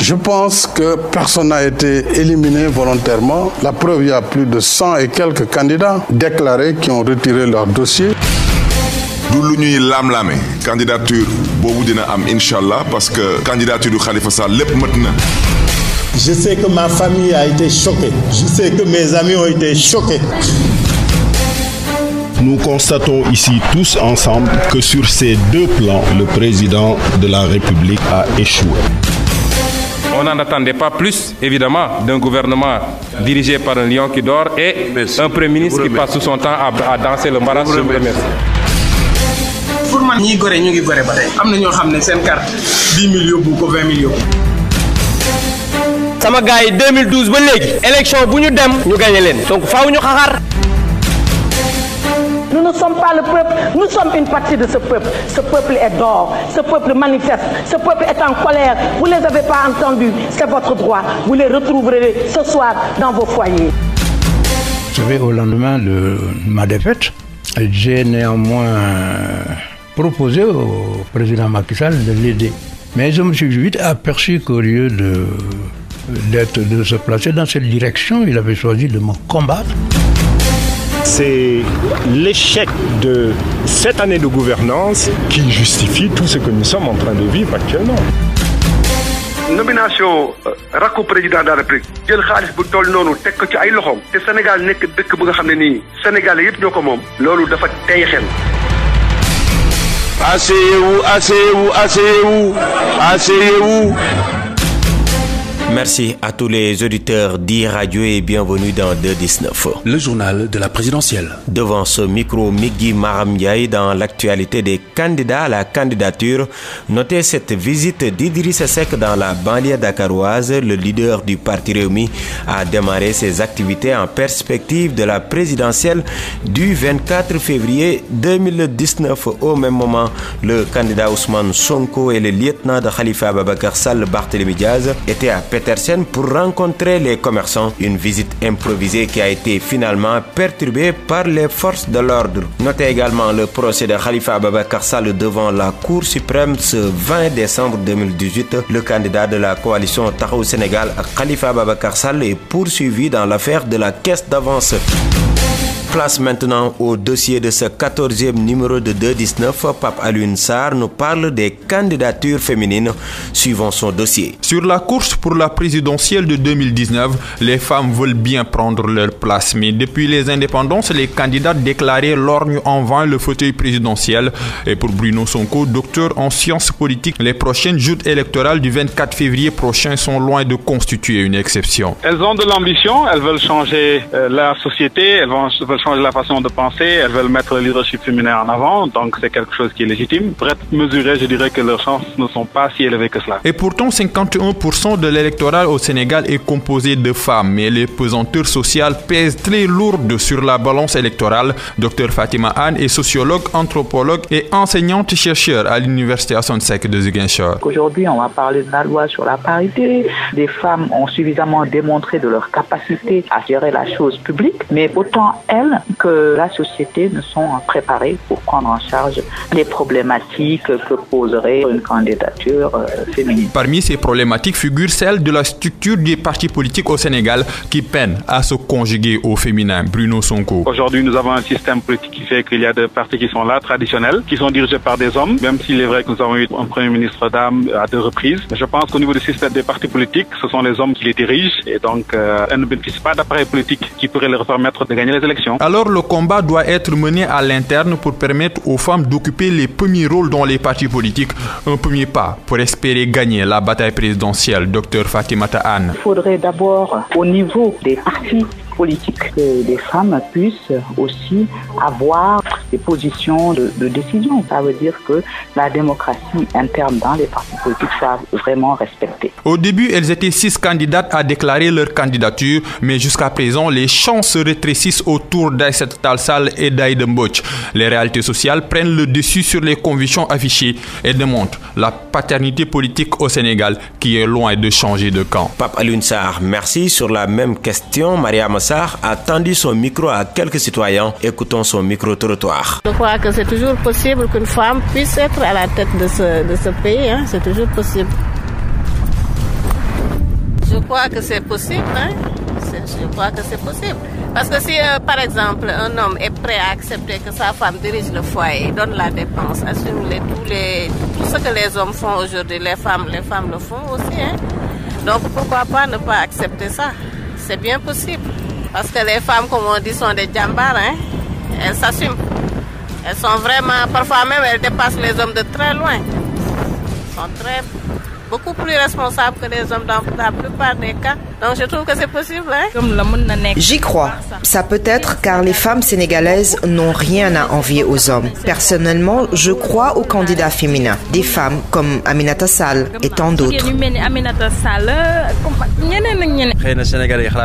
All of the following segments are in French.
Je pense que personne n'a été éliminé volontairement. La preuve, il y a plus de 100 et quelques candidats déclarés qui ont retiré leur dossier. du lu ñuy laam-laame candidature boobu dina am inshallah parce que candidature du Khalifa Sall lépp mët na. Je sais que ma famille a été choquée. Je sais que mes amis ont été choqués. Nous constatons ici tous ensemble que sur ces deux plans, le président de la République a échoué. On n'en attendait pas plus, évidemment, d'un gouvernement dirigé par un lion qui dort et un Premier ministre qui passe tout son temps à danser le maras. Je vous remercie. Pour moi, ñi goré ñu ngi goré ba tay. Amna ñoo xamné sen carte 10 000 yobbu ko 20 000 yobbu. Sama gaay 2012 ba légui élection bu ñu dem ñu gagné len. Donc faaw ñu xaxar. Nous ne sommes pas le peuple, nous sommes une partie de ce peuple. Ce peuple est dehors, ce peuple manifeste, ce peuple est en colère. Vous ne les avez pas entendus, c'est votre droit. Vous les retrouverez ce soir dans vos foyers. Vous savez, au lendemain de ma défaite, j'ai néanmoins proposé au président Macky Sall de l'aider. Mais je me suis vite aperçu qu'au lieu de se placer dans cette direction, il avait choisi de me combattre. C'est l'échec de cette année de gouvernance qui justifie tout ce que nous sommes en train de vivre actuellement. Nomination rakku président de la République jël xaalis bu toll noonu teg ko ci ay loxoom te Sénégal nekk dëkk bu nga xam ne nii Sénégal yëpp ñoo ko moom loolu dafa tey xel. Asseyez-vous. Merci à tous les auditeurs d'e-Radio et bienvenue dans 219. Le journal de la présidentielle. Devant ce micro, Migui Maram Ndiaye dans l'actualité des candidats à la candidature. Notez cette visite d'Idrissa Seck dans la banlieue dakaroise. Le leader du parti Rewmi a démarré ses activités en perspective de la présidentielle du 24 février 2019. Au même moment, le candidat Ousmane Sonko et le lieutenant de Khalifa Ababacar Sall, Barthélémy Diaz, étaient à Petersen pour rencontrer les commerçants. Une visite improvisée qui a été finalement perturbée par les forces de l'ordre. Notez également le procès de Khalifa Ababacar Sall devant la Cour suprême ce 20 décembre 2018. Le candidat de la coalition Taxawu Sénégal, Khalifa Ababacar Sall, est poursuivi dans l'affaire de la caisse d'avance. Place maintenant au dossier de ce 14e numéro de 219. Pape Alioune Sarr nous parle des candidatures féminines. Suivons son dossier. Sur la course pour la présidentielle de 2019, les femmes veulent bien prendre leur place. Mais depuis les indépendances, les candidats déclarés lorgnent en vain le fauteuil présidentiel. Et pour Bruno Sonko, docteur en sciences politiques, les prochaines joutes électorales du 24 février prochain sont loin de constituer une exception. Elles ont de l'ambition, elles veulent changer la société, elles veulent changer la façon de penser, elles veulent mettre le leadership féminin en avant, donc c'est quelque chose qui est légitime. Pour être mesuré, je dirais que leurs chances ne sont pas si élevées que cela. Et pourtant, 51% de l'électorat au Sénégal est composé de femmes, mais les pesanteurs sociales pèsent très lourdes sur la balance électorale. Dr Fatima Anne est sociologue, anthropologue et enseignante-chercheur à l'université Assane Seck de Ziguinchor. Aujourd'hui, on va parler de la loi sur la parité. Les femmes ont suffisamment démontré de leur capacité à gérer la chose publique, mais autant elles que la société ne sont préparées pour prendre en charge les problématiques que poserait une candidature féminine. Parmi ces problématiques figure celle de la structure des partis politiques au Sénégal qui peine à se conjuguer au féminin. Bruno Sonko. Aujourd'hui, nous avons un système politique qui fait qu'il y a des partis qui sont là, traditionnels, qui sont dirigés par des hommes, même s'il est vrai que nous avons eu un premier ministre dame à 2 reprises. Mais je pense qu'au niveau du système des partis politiques, ce sont les hommes qui les dirigent et donc elles ne bénéficient pas d'appareils politiques qui pourraient leur permettre de gagner les élections. Alors le combat doit être mené à l'interne pour permettre aux femmes d'occuper les premiers rôles dans les partis politiques. Un premier pas pour espérer gagner la bataille présidentielle. Dr Fatimata Anne. Il faudrait d'abord, au niveau des partis politique que les femmes puissent aussi avoir des positions de décision. Ça veut dire que la démocratie interne dans les partis politiques soit vraiment respectée. Au début, elles étaient 6 candidates à déclarer leur candidature, mais jusqu'à présent, les champs se rétrécissent autour d'Aïssata Tall Sall et d'Aïda Mbodj. Les réalités sociales prennent le dessus sur les convictions affichées et démontrent la paternité politique au Sénégal qui est loin de changer de camp. Pape Alioune Sarr, merci. Sur la même question, Mariama Sarr a tendu son micro à quelques citoyens. Écoutons son micro-trottoir. Je crois que c'est toujours possible qu'une femme puisse être à la tête de ce pays. C'est toujours possible. crois que c'est possible. Hein? Je crois que c'est possible. Parce que si, par exemple, un homme est prêt à accepter que sa femme dirige le foyer, donne la dépense, assume tout ce que les hommes font aujourd'hui, les femmes le font aussi. Hein? Donc pourquoi pas ne pas accepter ça? C'est bien possible. Parce que les femmes, comme on dit, sont des djambars. Hein? Elles s'assument. Elles sont vraiment, parfois même, elles dépassent les hommes de très loin. Elles sont beaucoup plus responsables que les hommes dans la plupart des cas. Donc je trouve que c'est possible. Hein? J'y crois. Ça peut être car les femmes sénégalaises n'ont rien à envier aux hommes. Personnellement, je crois aux candidats féminins. Des femmes comme Aminata Sall et tant d'autres.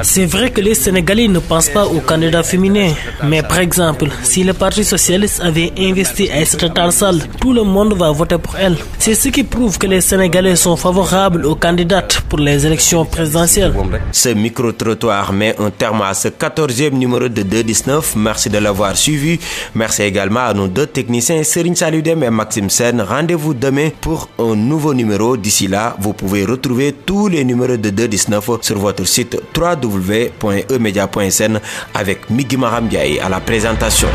C'est vrai que les Sénégalais ne pensent pas aux candidats féminins. Mais par exemple, si le Parti socialiste avait investi Aïssata Sall, tout le monde va voter pour elle. C'est ce qui prouve que les Sénégalais sont favorables aux candidates pour les élections présidentielles. Ce micro-trottoir met un terme à ce 14e numéro de 219. Merci de l'avoir suivi. Merci également à nos deux techniciens, Serine Saludem et Maxime Sen. Rendez-vous demain pour un nouveau numéro. D'ici là, vous pouvez retrouver tous les numéros de 219 sur votre site www.emedia.sn avec Migui Maram Ndiaye à la présentation.